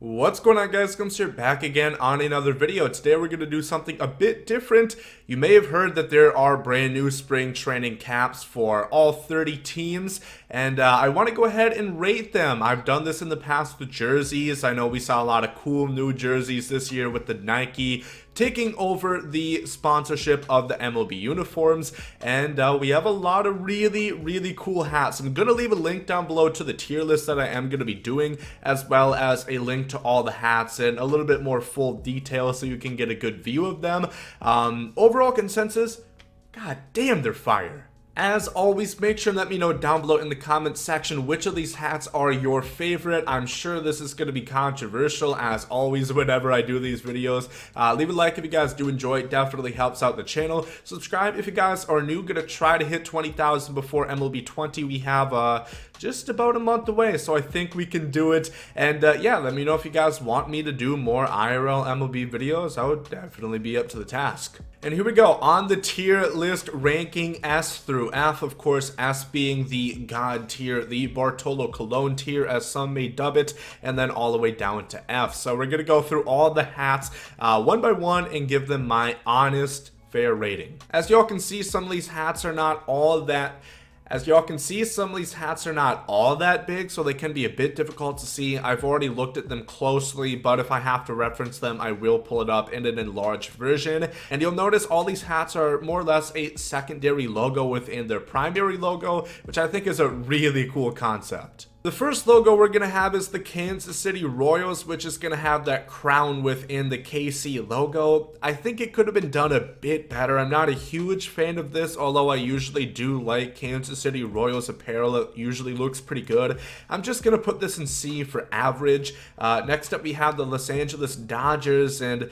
What's going on, guys? Gomes here, back again on another video. Today we're going to do something a bit different. You may have heard that there are brand new spring training caps for all 30 teams, and I want to go ahead and rate them. I've done this in the past with jerseys. I know we saw a lot of cool new jerseys this year with the Nike taking over the sponsorship of the MLB uniforms, and we have a lot of really cool hats. I'm going to leave a link down below to the tier list that I am going to be doing, as well as a link to all the hats and a little bit more full detail so you can get a good view of them. Overall consensus, god damn, they're fire. As always, make sure and let me know down below in the comments section which of these hats are your favorite. I'm sure this is going to be controversial, as always whenever I do these videos. Leave a like if you guys do enjoy it. Definitely helps out the channel. Subscribe if you guys are new. Gonna try to hit 20,000 before MLB 20. We have just about a month away, so I think we can do it. And yeah, let me know if you guys want me to do more IRL MLB videos. I would definitely be up to the task. And here we go on the tier list, ranking S through F. Of course, S being the God tier, the Bartolo Colon tier, as some may dub it, and then all the way down to F. So we're gonna go through all the hats one by one and give them my honest, fair rating. As y'all can see, some of these hats are not all that big, so they can be a bit difficult to see. I've already looked at them closely, but if I have to reference them, I will pull it up in an enlarged version. And you'll notice all these hats are more or less a secondary logo within their primary logo, which I think is a really cool concept. The first logo we're going to have is the Kansas City Royals, which is going to have that crown within the KC logo. I think it could have been done a bit better. I'm not a huge fan of this, although I usually do like Kansas City Royals apparel. It usually looks pretty good. I'm just going to put this in C for average. Next up, we have the Los Angeles Dodgers, and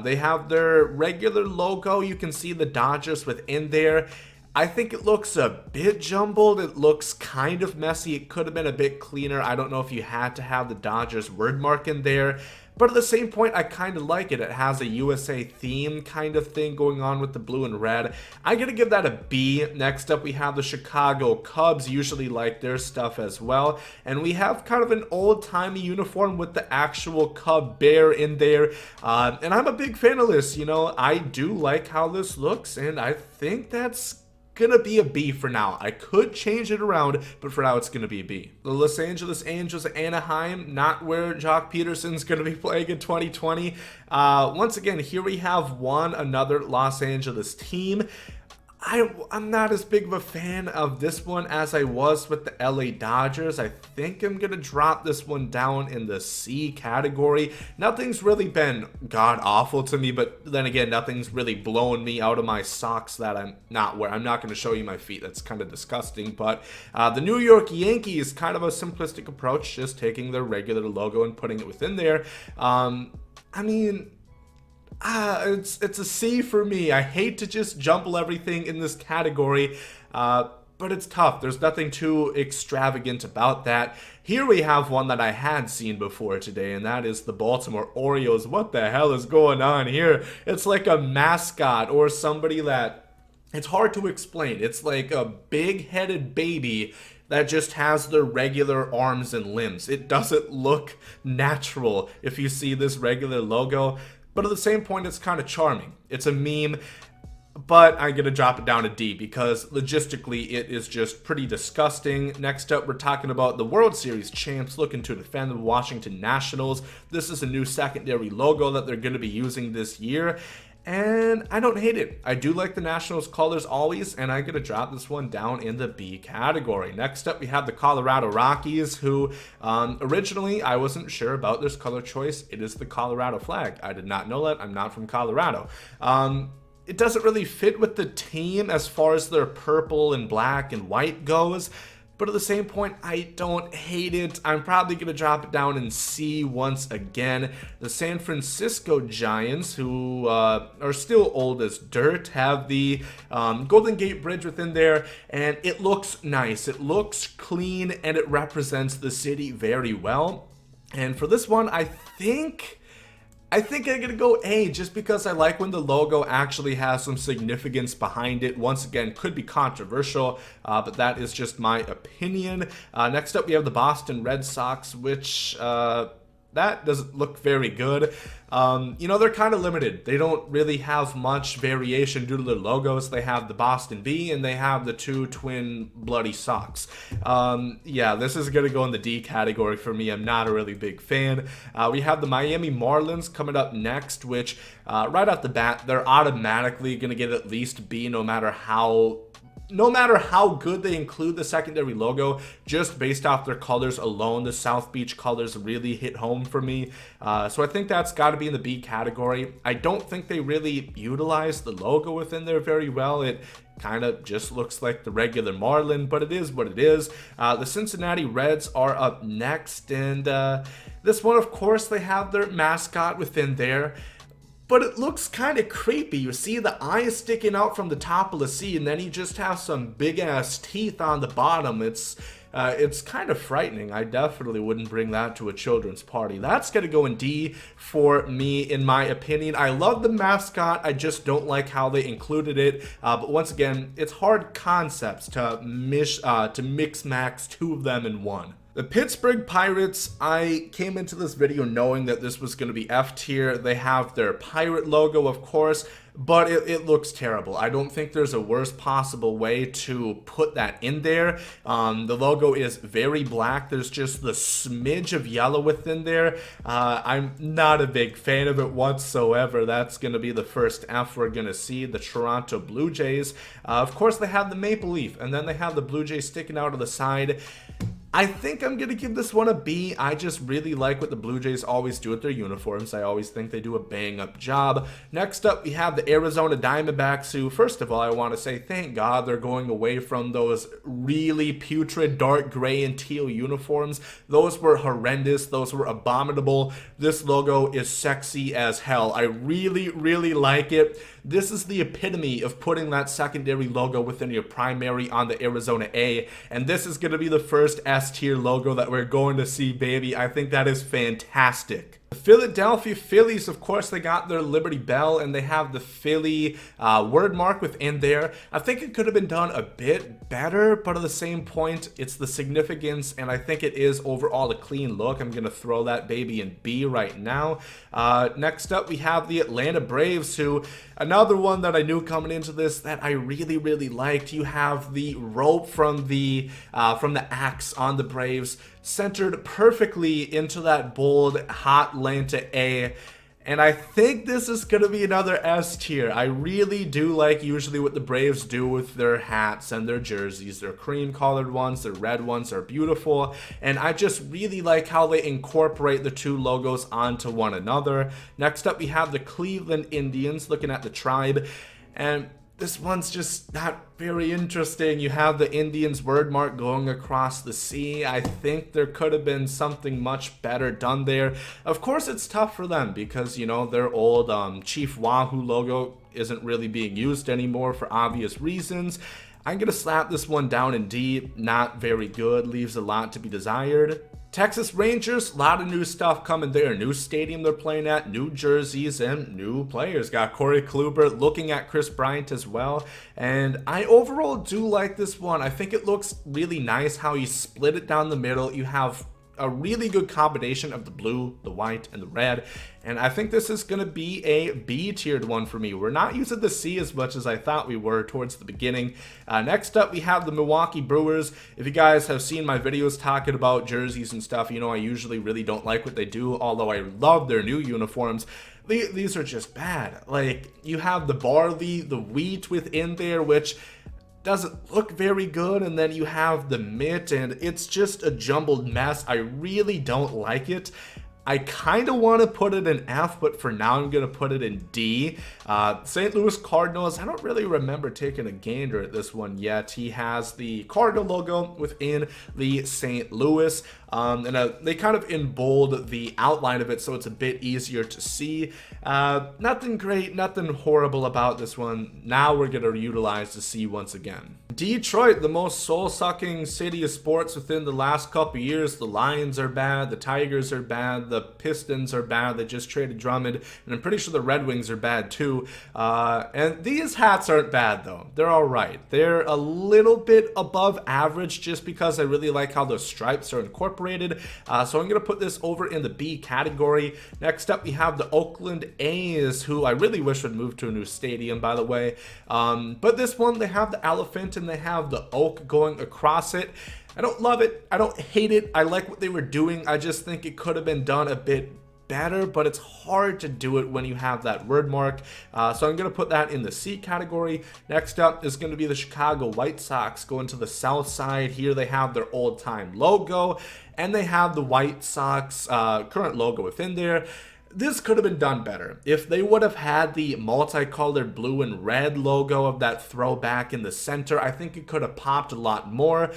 they have their regular logo. You can see the Dodgers within there. I think it looks a bit jumbled. It looks kind of messy. It could have been a bit cleaner. I don't know if you had to have the Dodgers word mark in there. But at the same point, I kind of like it. It has a USA theme kind of thing going on with the blue and red. I'm going to give that a B. Next up, we have the Chicago Cubs. Usually like their stuff as well. And we have kind of an old-timey uniform with the actual Cub bear in there. And I'm a big fan of this. You know, I do like how this looks, and I think that's gonna be a B for now. I could change it around, but for now it's gonna be a B. The Los Angeles Angels of Anaheim, not where Jock Peterson's gonna be playing in 2020. Once again, here we have another Los Angeles team. I'm not as big of a fan of this one as I was with the LA Dodgers. I think I'm going to drop this one down in the C category. Nothing's really been god-awful to me, but then again, nothing's really blown me out of my socks that I'm not wearing. I'm not going to show you my feet. That's kind of disgusting. But the New York Yankees, kind of a simplistic approach, just taking their regular logo and putting it within there. I mean, it's a C for me. I hate to just jumble everything in this category, but it's tough. There's nothing too extravagant about that. Here we have one that I had seen before today, and that is the Baltimore Orioles. What the hell is going on here? It's like a mascot or somebody that, it's hard to explain. It's like a big-headed baby that just has their regular arms and limbs. It doesn't look natural if you see this regular logo. But at the same point, it's kind of charming. It's a meme, but I'm going to drop it down to D because logistically it is just pretty disgusting. Next up, we're talking about the World Series champs looking to defend the Washington Nationals. This is a new secondary logo that they're going to be using this year, and I don't hate it. I do like the Nationals colors always, and I'm going to drop this one down in the B category. Next up, we have the Colorado Rockies, who originally I wasn't sure about this color choice. It is the Colorado flag. I did not know that. I'm not from Colorado. It doesn't really fit with the team as far as their purple and black and white goes. But at the same point, I don't hate it. I'm probably going to drop it down in C once again. The San Francisco Giants, who are still old as dirt, have the Golden Gate Bridge within there, and it looks nice. It looks clean, and it represents the city very well. And for this one, I think I'm gonna go A, just because I like when the logo actually has some significance behind it. Once again, could be controversial, but that is just my opinion. Next up, we have the Boston Red Sox, which that doesn't look very good. You know, they're kind of limited. They don't really have much variation due to their logos. They have the Boston B and they have the two twin bloody socks. Yeah, this is going to go in the D category for me. I'm not a really big fan. We have the Miami Marlins coming up next, which right off the bat, they're automatically going to get at least B no matter how good they include the secondary logo. Just based off their colors alone, the South Beach colors really hit home for me. So I think that's got to be in the B category. I don't think they really utilize the logo within there very well. It kind of just looks like the regular Marlin, but it is what it is. The Cincinnati Reds are up next, and this one, of course, they have their mascot within there. But it looks kind of creepy. You see the eyes sticking out from the top of the C, and then you just have some big ass teeth on the bottom. It's kind of frightening. I definitely wouldn't bring that to a children's party. That's gonna go in D for me, in my opinion. I love the mascot. I just don't like how they included it. But once again, it's hard concepts to mix max two of them in one. The Pittsburgh Pirates, I came into this video knowing that this was going to be F tier. They have their pirate logo, of course, but it looks terrible. I don't think there's a worst possible way to put that in there. The logo is very black. There's just the smidge of yellow within there. I'm not a big fan of it whatsoever. That's going to be the first F we're going to see. The Toronto Blue Jays. Of course, they have the maple leaf, and then they have the Blue Jays sticking out of the side. I think I'm going to give this one a B. I just really like what the Blue Jays always do with their uniforms. I always think they do a bang-up job. Next up, we have the Arizona Diamondbacks, who, first of all, I want to say thank God they're going away from those really putrid dark gray and teal uniforms. Those were horrendous. Those were abominable. This logo is sexy as hell. I really, really like it. This is the epitome of putting that secondary logo within your primary on the Arizona A, and this is going to be the first S tier logo that we're going to see, baby. I think that is fantastic. The Philadelphia Phillies, of course, they got their Liberty Bell, and they have the Philly word mark within there. I think it could have been done a bit better, but at the same point, it's the significance, and I think it is overall a clean look. I'm going to throw that baby in B right now. Next up, we have the Atlanta Braves, who, another one that I knew coming into this that I really, really liked. You have the rope from the axe on the Braves, centered perfectly into that bold hot Atlanta A, and I think this is going to be another S tier. I really do like usually what the Braves do with their hats and their jerseys. Their cream colored ones, their red ones are beautiful, and I just really like how they incorporate the two logos onto one another. Next up, we have the Cleveland Indians, looking at the tribe, and this one's just not very interesting. You have the Indians word mark going across the sea. I think there could have been something much better done there. Of course, it's tough for them because, you know, their old Chief Wahoo logo isn't really being used anymore for obvious reasons. I'm going to slap this one down in D. Not very good. Leaves a lot to be desired. Texas Rangers, a lot of new stuff coming there. New stadium they're playing at, new jerseys, and new players. Got Corey Kluber looking at Chris Bryant as well. And I overall do like this one. I think it looks really nice how you split it down the middle. You have a really good combination of the blue, the white, and the red. And I think this is going to be a B-tiered one for me. We're not using the C as much as I thought we were towards the beginning. Next up, we have the Milwaukee Brewers. If you guys have seen my videos talking about jerseys and stuff, you know I usually really don't like what they do, although I love their new uniforms. These are just bad. Like, you have the barley, the wheat within there, which doesn't look very good, and then you have the mitt, and it's just a jumbled mess. I really don't like it. I kind of want to put it in F, but for now I'm going to put it in D. St. Louis Cardinals, I don't really remember taking a gander at this one yet. He has the Cardinal logo within the St. Louis, and they kind of embold the outline of it so it's a bit easier to see. Nothing great, nothing horrible about this one. Now we're going to utilize the C once again. Detroit, the most soul-sucking city of sports within the last couple years. The Lions are bad, the Tigers are bad, the Pistons are bad. They just traded Drummond, and I'm pretty sure the Red Wings are bad too. And these hats aren't bad though. They're all right. They're a little bit above average just because I really like how those stripes are incorporated. So I'm going to put this over in the B category. Next up, we have the Oakland A's, who I really wish would move to a new stadium, by the way. But this one, they have the elephant and they have the oak going across it. I don't love it. I don't hate it. I like what they were doing. I just think it could have been done a bit better, but it's hard to do it when you have that word mark. So I'm going to put that in the C category. Next up is going to be the Chicago White Sox going to the south side. Here they have their old time logo and they have the White Sox current logo within there. This could have been done better. If they would have had the multicolored blue and red logo of that throwback in the center, I think it could have popped a lot more.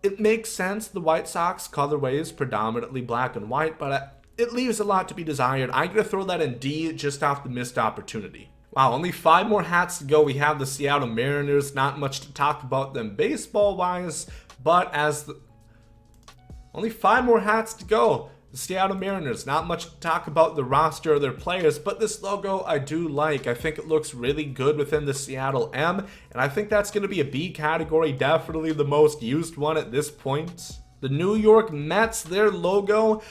It makes sense. The White Sox colorway is predominantly black and white, but it leaves a lot to be desired. I'm going to throw that in D just off the missed opportunity. Wow, only 5 more hats to go. We have the Seattle Mariners. Not much to talk about them baseball-wise, but only 5 more hats to go. The Seattle Mariners, not much to talk about the roster or their players, but this logo I do like. I think it looks really good within the Seattle M, and I think that's going to be a B category, definitely the most used one at this point. The New York Mets, their logo,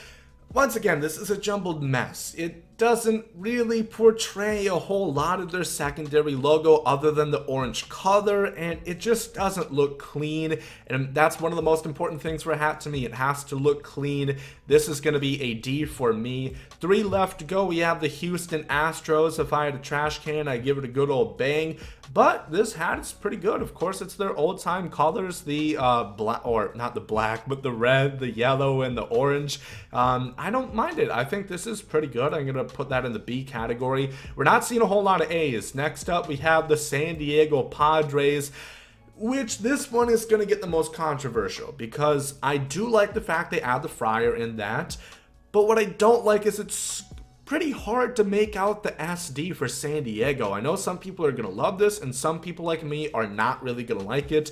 once again, this is a jumbled mess. It doesn't really portray a whole lot of their secondary logo other than the orange color, and it just doesn't look clean, and that's one of the most important things for a hat to me. It has to look clean. This is going to be a D for me. 3 left to go. We have the Houston Astros. If I had a trash can, I'd give it a good old bang, but this hat is pretty good. Of course, it's their old-time colors, the black, or not the black, but the red, the yellow, and the orange. I don't mind it. I think this is pretty good. I'm going to put that in the B category. We're not seeing a whole lot of A's. Next up, we have the San Diego Padres, which this one is going to get the most controversial because I do like the fact they add the fryer in that, but what I don't like is it's pretty hard to make out the SD for San Diego. I know some people are going to love this and some people like me are not really going to like it.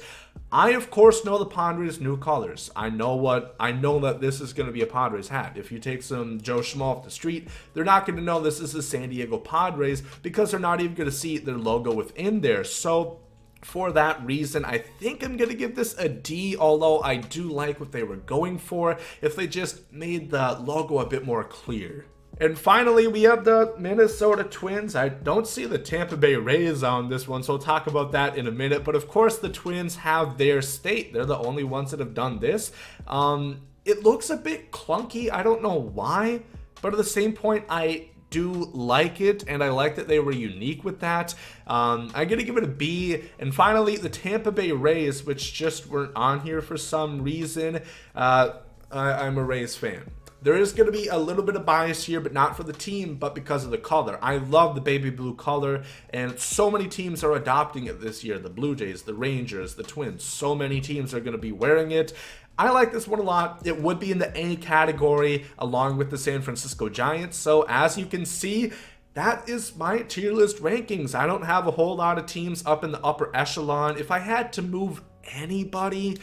I, of course, know the Padres' new colors. I know that this is going to be a Padres hat. If you take some Joe Schmo off the street, they're not going to know this is the San Diego Padres because they're not even going to see their logo within there. So for that reason, I think I'm going to give this a D, although I do like what they were going for if they just made the logo a bit more clear. And finally, we have the Minnesota Twins. I don't see the Tampa Bay Rays on this one, so we'll talk about that in a minute. But of course, the Twins have their state. They're the only ones that have done this. It looks a bit clunky. I don't know why, but at the same point, I do like it, and I like that they were unique with that. I'm going to give it a B. And finally, the Tampa Bay Rays, which just weren't on here for some reason. I'm a Rays fan. There is going to be a little bit of bias here, but not for the team, but because of the color. I love the baby blue color, and so many teams are adopting it this year. The Blue Jays, the Rangers, the Twins. So many teams are going to be wearing it. I like this one a lot. It would be in the A category along with the San Francisco Giants. So as you can see, that is my tier list rankings. I don't have a whole lot of teams up in the upper echelon. If I had to move anybody,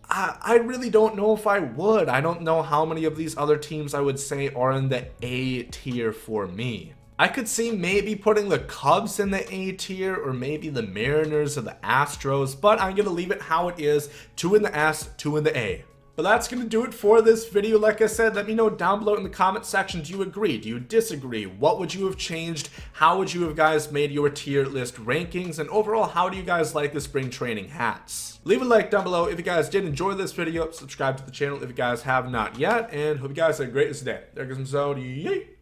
I really don't know if I would. I don't know how many of these other teams I would say are in the A tier for me. I could see maybe putting the Cubs in the A tier or maybe the Mariners or the Astros, but I'm going to leave it how it is. 2 in the S, 2 in the A. But that's going to do it for this video. Like I said, let me know down below in the comment section. Do you agree? Do you disagree? What would you have changed? How would you have guys made your tier list rankings? And overall, how do you guys like the spring training hats? Leave a like down below if you guys did enjoy this video. Subscribe to the channel if you guys have not yet. And hope you guys have a great day. There goes some Zodi.